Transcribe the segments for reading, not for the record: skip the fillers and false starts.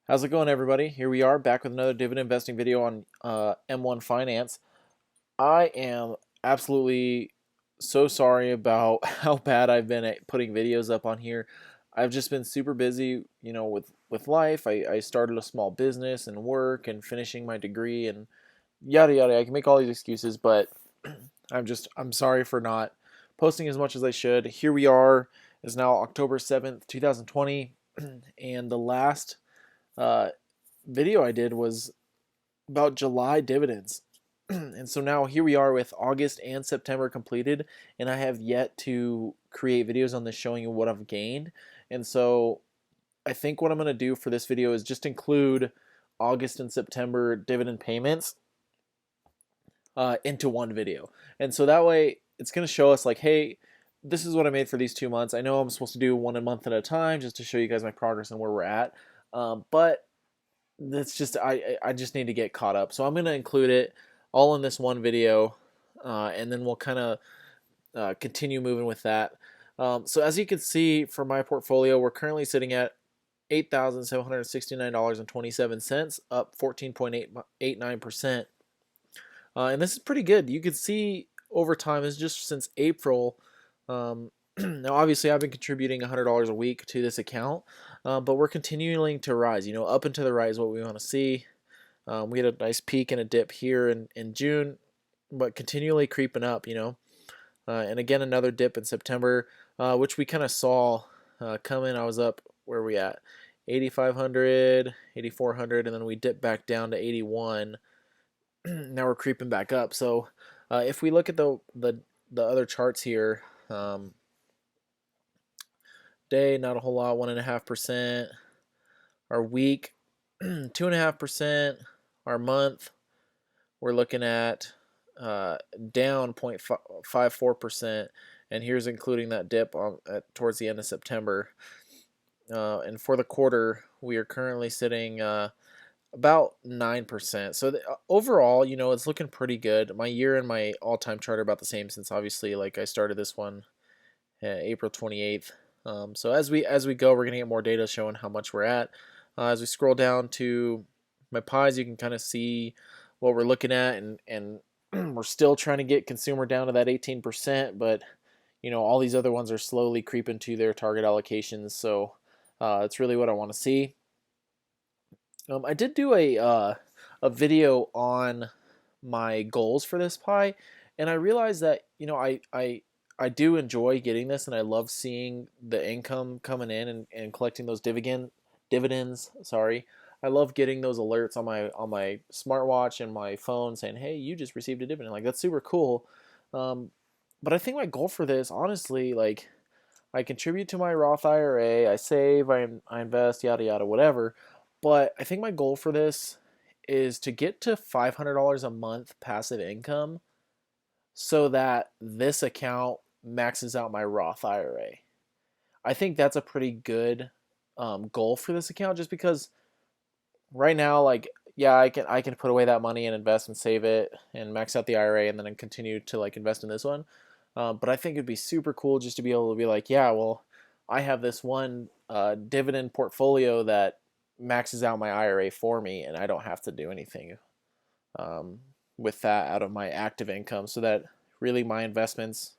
How's it going, everybody? Here we are back with another dividend investing video on M1 Finance. I am absolutely so sorry about how bad I've been at putting videos up on here. I've just been super busy, with life. I started a small business and work and finishing my degree and yada yada. I can make all these excuses, but I'm sorry for not posting as much as I should. Here we are. It's now October 7th, 2020, and the last uh, video I did was about July dividends. And so now here we are with August and September completed, and I have yet to create videos on this showing you what I've gained. And so I think what I'm going to do for this video is just include August and September dividend payments into one video. And so that way it's going to show us like, hey, this is what I made for these 2 months. I know I'm supposed to do one a month at a time just to show you guys my progress and where we're at. But that's just I just need to get caught up. So I'm going to include it all in this one video, and then we'll kind of continue moving with that. So as you can see from my portfolio, we're currently sitting at $8,769.27, up 14.89%. And this is pretty good. You can see over time, it's just since April. Now, obviously, I've been contributing $100 a week to this account, but we're continuing to rise. Up and to the right is what we want to see. We had a nice peak and a dip here in June, but continually creeping up. And again, another dip in September, which we kind of saw coming. I was up, where are we at? 8,500, 8,400, and then we dipped back down to 81. Now we're creeping back up. So if we look at the other charts here, day, not a whole lot, 1.5%. Our week, 2.5%. Our month, we're looking at down 0.54%, and here's including that dip towards the end of September. And for the quarter, we are currently sitting about 9%. So overall, it's looking pretty good. My year and my all-time chart are about the same, since obviously, like, I started this one April 28th. So as we go, we're gonna get more data showing how much we're at. As we scroll down to my pies, you can kind of see what we're looking at, and we're still trying to get consumer down to that 18%, but all these other ones are slowly creeping to their target allocations. So it's really what I want to see. I did do a video on my goals for this pie, and I realized that I do enjoy getting this, and I love seeing the income coming in and collecting those dividends. Sorry, I love getting those alerts on my smartwatch and my phone saying, "Hey, you just received a dividend." Like, that's super cool. Um, but I think my goal for this, honestly, like, I contribute to my Roth IRA, I save, I invest, yada yada, whatever. But I think my goal for this is to get to $500 a month passive income, so that this account maxes out my Roth IRA. I think that's a pretty good goal for this account, just because right now, like, yeah, I can put away that money and invest and save it and max out the IRA, and then continue to, like, invest in this one. But I think it'd be super cool just to be able to be like, yeah, well, I have this one dividend portfolio that maxes out my IRA for me, and I don't have to do anything um, with that out of my active income, so that really my investments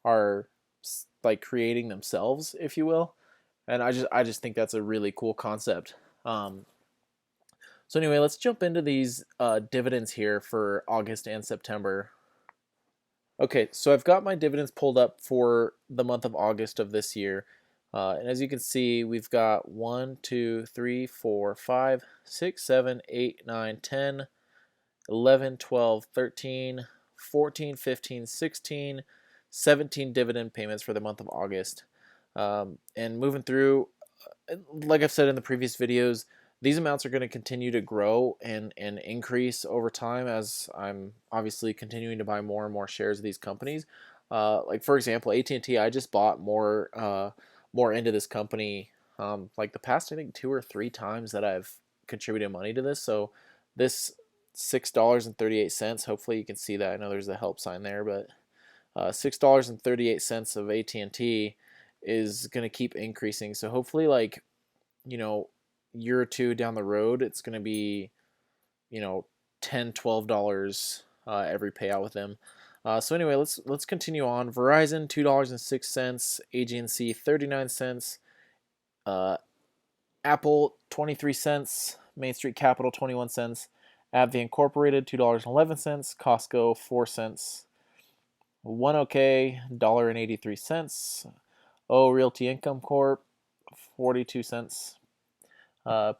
are like creating themselves, if you will. And I just think that's a really cool concept. So anyway, let's jump into these dividends here for August and September. Okay, so I've got my dividends pulled up for the month of August of this year. And as you can see, we've got 1, 2, 3, 4, 5, 6, 7, 8, 9, 10, 11, 12, 13, 14, 15, 16, 17 dividend payments for the month of August. And moving through, like I've said in the previous videos, these amounts are going to continue to grow and increase over time, as I'm obviously continuing to buy more and more shares of these companies. Like, for example, AT&T, I just bought more into this company, like the past, I think, 2 or 3 times that I've contributed money to this. So this $6.38, hopefully you can see that. I know there's a help sign there, but $6.38 of AT&T is going to keep increasing. So hopefully, like, you know, year or two down the road, it's going to be, you know, $10, $12 every payout with them. So anyway, let's continue on. Verizon $2.06, AT&C 39 cents, Apple 23 cents, Main Street Capital 21 cents, AbbVie Incorporated $2.11, Costco 4 cents, One OK $1.83, O Realty Income Corp 42 cents,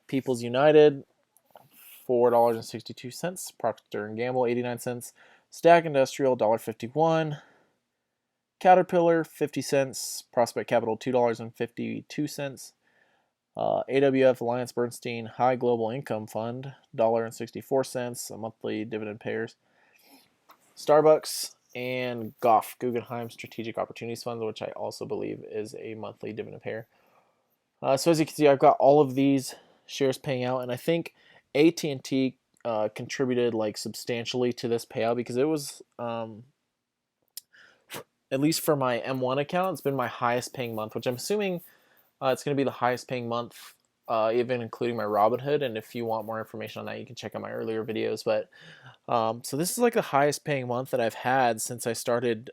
People's United $4.62, Procter & Gamble 89 cents, Stack Industrial $1.51, Caterpillar 50 cents, Prospect Capital $2.52, AWF Alliance Bernstein High Global Income Fund $1.64, a monthly dividend payers, Starbucks, and GOF Guggenheim Strategic Opportunities Fund, which I also believe is a monthly dividend payer. So as you can see, I've got all of these shares paying out, and I think AT&T contributed like substantially to this payout because it was, at least for my M1 account, it's been my highest paying month, which I'm assuming it's going to be the highest paying month, even including my Robinhood. And if you want more information on that, you can check out my earlier videos. But so this is like the highest paying month that I've had since I started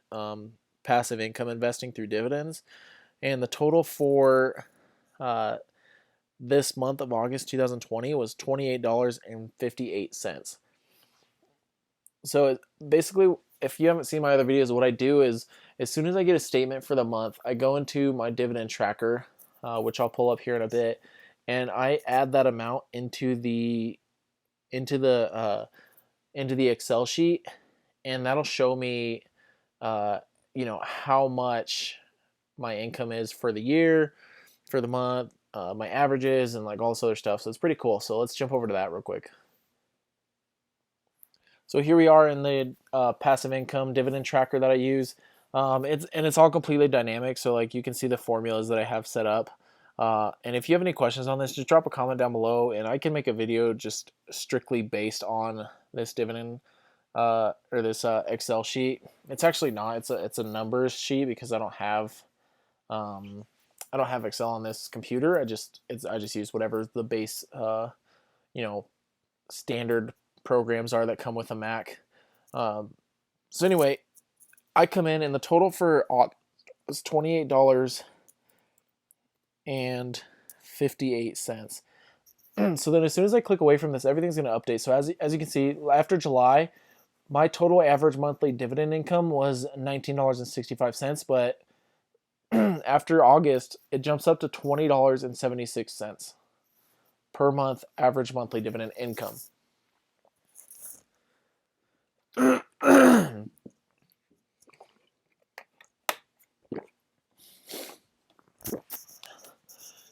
passive income investing through dividends. And the total for this month of August 2020 was $28.58. So basically, if you haven't seen my other videos, what I do is as soon as I get a statement for the month, I go into my dividend tracker, which I'll pull up here in a bit, and I add that amount into the Excel sheet, and that'll show me, how much my income is for the year, for the month, my averages, and like all this other stuff. So it's pretty cool. So let's jump over to that real quick. So here we are in the passive income dividend tracker that I use. It's all completely dynamic. So like you can see the formulas that I have set up. And if you have any questions on this, just drop a comment down below, and I can make a video just strictly based on this dividend or this Excel sheet. It's actually not. It's a numbers sheet because I don't have Excel on this computer. I just use whatever the base standard programs are that come with a Mac. So anyway, I come in and the total for was $28.58. So then as soon as I click away from this, everything's going to update. So as you can see, after July, my total average monthly dividend income was $19.65, but after August, it jumps up to $20.76 per month average monthly dividend income.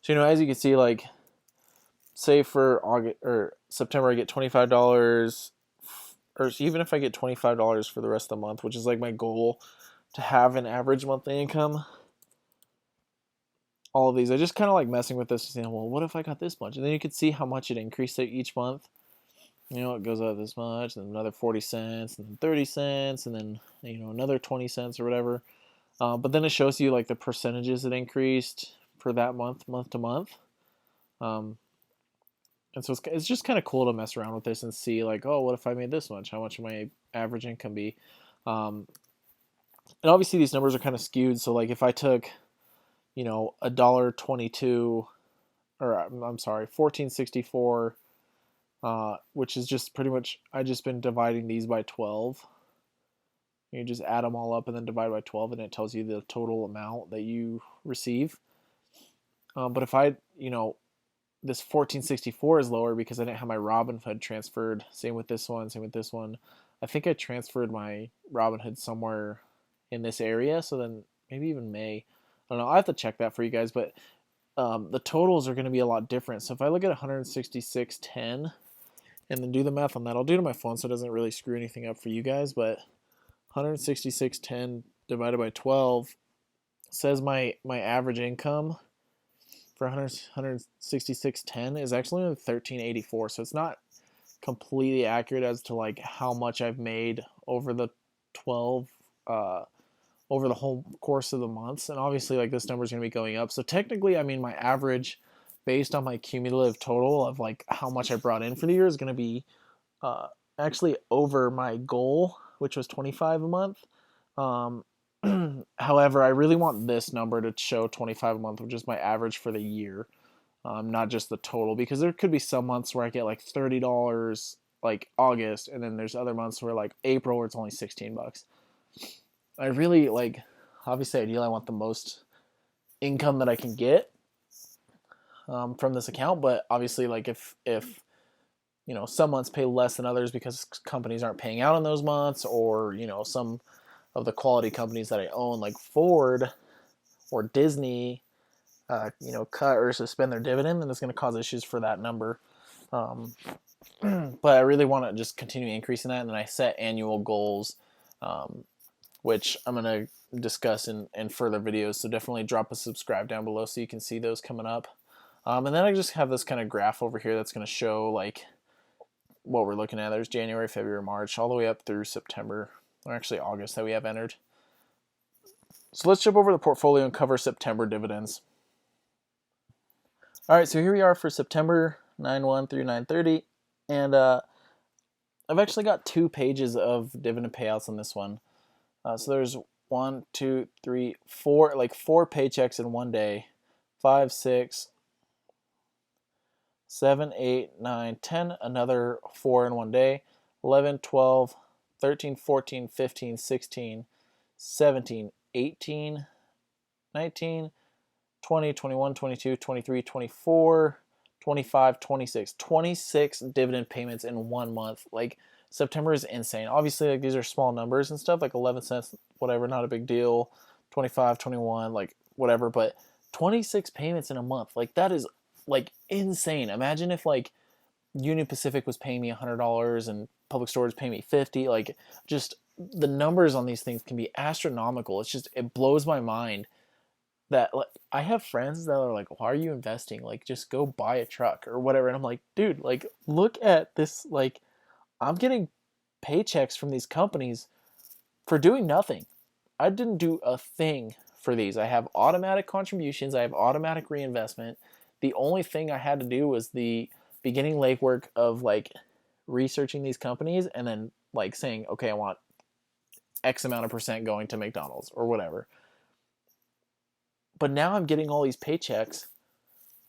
So as you can see, like, say for August or September, I get $25, or even if I get $25 for the rest of the month, which is like my goal to have an average monthly income. All of these, I just kind of like messing with this, well, what if I got this much? And then you can see how much it increased each month. It goes up this much, and another 40 cents, and then 30 cents, and then another 20 cents or whatever. But then it shows you like the percentages it increased for that month to month. And so it's just kind of cool to mess around with this and see like, oh, what if I made this much? How much would my average income be? And obviously these numbers are kind of skewed. So like if I took, $1.22, or I'm sorry, 1464, which is just pretty much, I just been dividing these by 12. You just add them all up and then divide by 12, and it tells you the total amount that you receive. But if I, this 1464 is lower because I didn't have my Robinhood transferred. Same with this one, same with this one. I think I transferred my Robinhood somewhere in this area, so then maybe even May. I don't know. I have to check that for you guys, but the totals are going to be a lot different. So if I look at 166.10 and then do the math on that, I'll do it on my phone so it doesn't really screw anything up for you guys, but 166.10 divided by 12 says my average income for 166.10 is actually only 1384. So it's not completely accurate as to like how much I've made over the 12 over the whole course of the months. And obviously like this number is going to be going up. So technically, I mean, my average based on my cumulative total of like how much I brought in for the year is going to be actually over my goal, which was 25 a month. Um, however, I really want this number to show 25 a month, which is my average for the year, not just the total, because there could be some months where I get like $30 like August, and then there's other months where like April where it's only $16. I really like, obviously ideally I want the most income that I can get from this account, but obviously like if you know some months pay less than others because companies aren't paying out in those months, or you know some of the quality companies that I own like Ford or Disney you know cut or suspend their dividend, then it's going to cause issues for that number. um, but I really want to just continue increasing that, and then I set annual goals, which I'm going to discuss in further videos, so definitely drop a subscribe down below so you can see those coming up. And then I just have this kind of graph over here that's going to show like what we're looking at. There's January, February, March, all the way up through September, or actually August that we have entered. So let's jump over the portfolio and cover September dividends. All right, so here we are for September 9/1 through 9/30, and I've actually got 2 pages of dividend payouts on this one. So there's 1, 2, 3, 4, like 4 paychecks in one day. 5, 6, 7, 8, 9, 10, another 4 in one day. 11, 12, 13, 14, 15, 16, 17, 18, 19, 20, 21, 22, 23, 24, 25, 26. 26 dividend payments in 1 month. Like, September is insane. Obviously, like, these are small numbers and stuff, like 11 cents, whatever, not a big deal. 25, 21, like, whatever. But 26 payments in a month, like, that is, like, insane. Imagine if, like, Union Pacific was paying me $100 and Public Storage paying me $50. Like, just the numbers on these things can be astronomical. It's just, it blows my mind that, like, I have friends that are like, why are you investing? Like, just go buy a truck or whatever. And I'm like, dude, like, look at this. Like, I'm getting paychecks from these companies for doing nothing. I didn't do a thing for these. I have automatic contributions. I have automatic reinvestment. The only thing I had to do was the beginning legwork of like researching these companies and then like saying, okay, I want X amount of percent going to McDonald's or whatever. But now I'm getting all these paychecks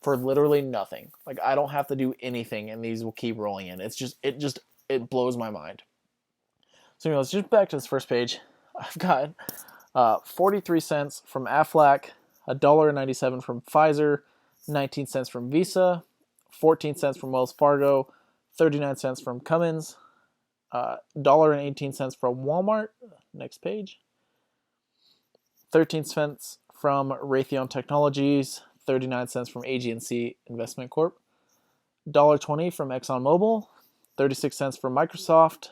for literally nothing. Like, I don't have to do anything and these will keep rolling in. It blows my mind. So anyway, let's just back to this first page. I've got 43 cents from Aflac, $1.97 from Pfizer, 19 cents from Visa, 14 cents from Wells Fargo, 39 cents from Cummins, $1.18 from Walmart. Next page. 13 cents from Raytheon Technologies, 39 cents from AG&C Investment Corp, $1.20 from ExxonMobil, 36 cents from Microsoft,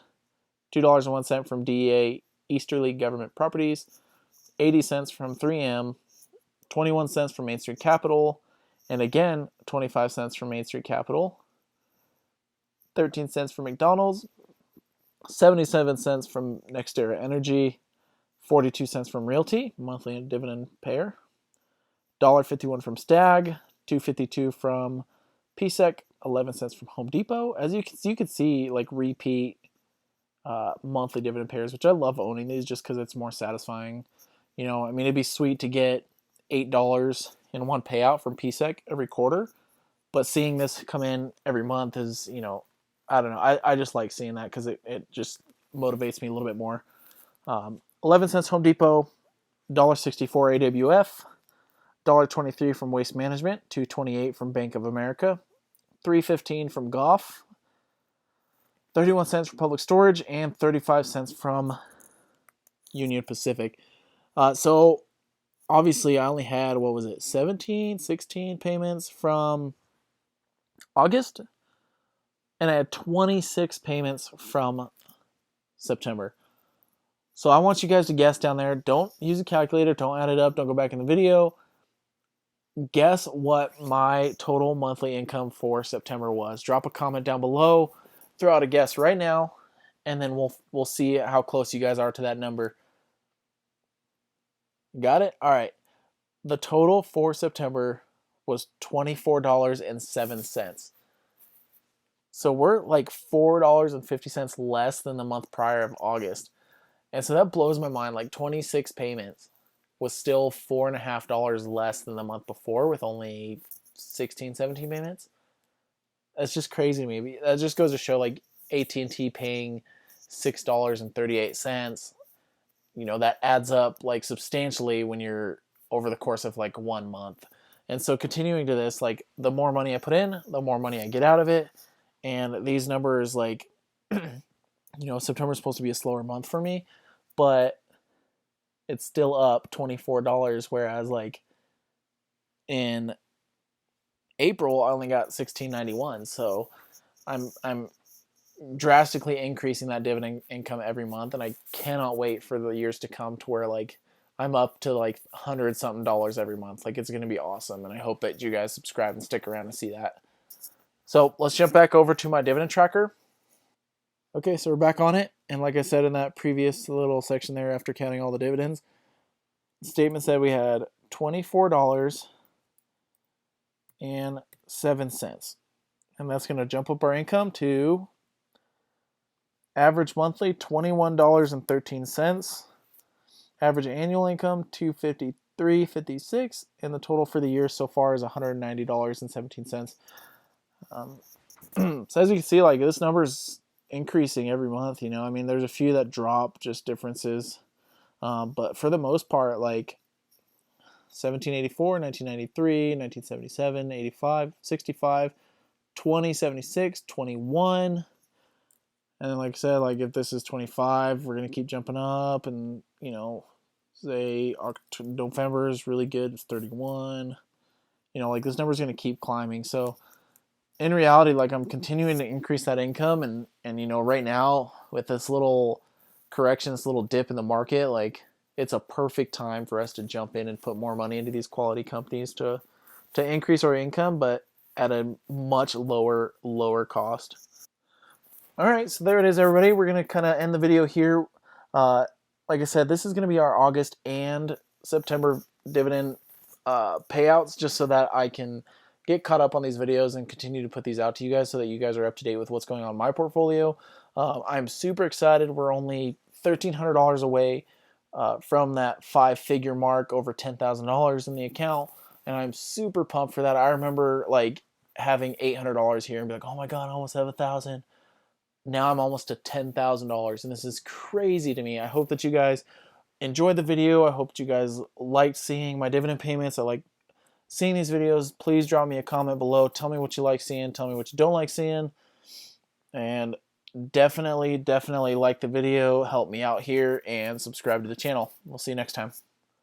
$2.01 from DEA Easterly Government Properties, 80 cents from 3M, 21 cents from Main Street Capital, and again 25 cents from Main Street Capital, 13 cents from McDonald's, 77 cents from NextEra Energy, 42 cents from Realty, monthly dividend payer, $1.51 from Stag, $2.52 from PSEC, 11 cents from Home Depot. As you can see, like, repeat monthly dividend payers, which I love owning these just because it's more satisfying. You know, I mean, it'd be sweet to get $8 in one payout from PSEC every quarter, but seeing this come in every month is, you know, I don't know. I just like seeing that because it just motivates me a little bit more. 11 cents Home Depot, $1.64 AWF, $1.23 from Waste Management, $2.28 from Bank of America, $3.15 from Goff, 31 cents from Public Storage, and 35 cents from Union Pacific. So obviously I only had, 16 payments from August, and I had 26 payments from September. So I want you guys to guess down there. Don't use a calculator. Don't add it up. Don't go back in the video. Guess what my total monthly income for September was. Drop a comment down below. Throw out a guess right now, and then we'll see how close you guys are to that number. Got it? All right. The total for September was $24.07. So we're like $4.50 less than the month prior of August. And so that blows my mind. Like 26 payments was still $4.50 less than the month before with only 16, 17 payments. That's just crazy to me. That just goes to show like AT&T paying $6.38. That adds up like substantially when you're over the course of like 1 month. And so continuing to this, like the more money I put in, the more money I get out of it. And these numbers, like, September is supposed to be a slower month for me, but it's still up $24. Whereas like in April, I only got $16.91. So I'm drastically increasing that dividend income every month, and I cannot wait for the years to come to where like I'm up to like $100 something every month. Like it's gonna be awesome, and I hope that you guys subscribe and stick around to see that. So let's jump back over to my dividend tracker. Okay, so we're back on it, and like I said in that previous little section there, after counting all the dividends, the statement said we had $24.07, and that's gonna jump up our income to average monthly $21.13, average annual income $253.56, and the total for the year so far is $190.17. So as you can see, like this number is increasing every month. I mean, there's a few that drop, just differences, but for the most part, like 1784, 1993, 1977, 85, 65, 20, 76, 21. And then, like I said, like if this is 25, we're gonna keep jumping up, and say November is really good, it's 31. Like this number is gonna keep climbing. So in reality, like I'm continuing to increase that income, and right now with this little correction, this little dip in the market, like it's a perfect time for us to jump in and put more money into these quality companies to increase our income, but at a much lower cost. All right, so there it is, everybody. We're going to kind of end the video here. Like I said, this is going to be our August and September dividend payouts, just so that I can get caught up on these videos and continue to put these out to you guys so that you guys are up to date with what's going on in my portfolio. I'm super excited. We're only $1,300 away from that 5-figure mark, over $10,000 in the account, and I'm super pumped for that. I remember like having $800 here and be like, oh my God, I almost have 1,000. Now I'm almost to $10,000, and this is crazy to me. I hope that you guys enjoyed the video. I hope that you guys liked seeing my dividend payments. I like seeing these videos. Please drop me a comment below. Tell me what you like seeing. Tell me what you don't like seeing. And definitely like the video. Help me out here and subscribe to the channel. We'll see you next time.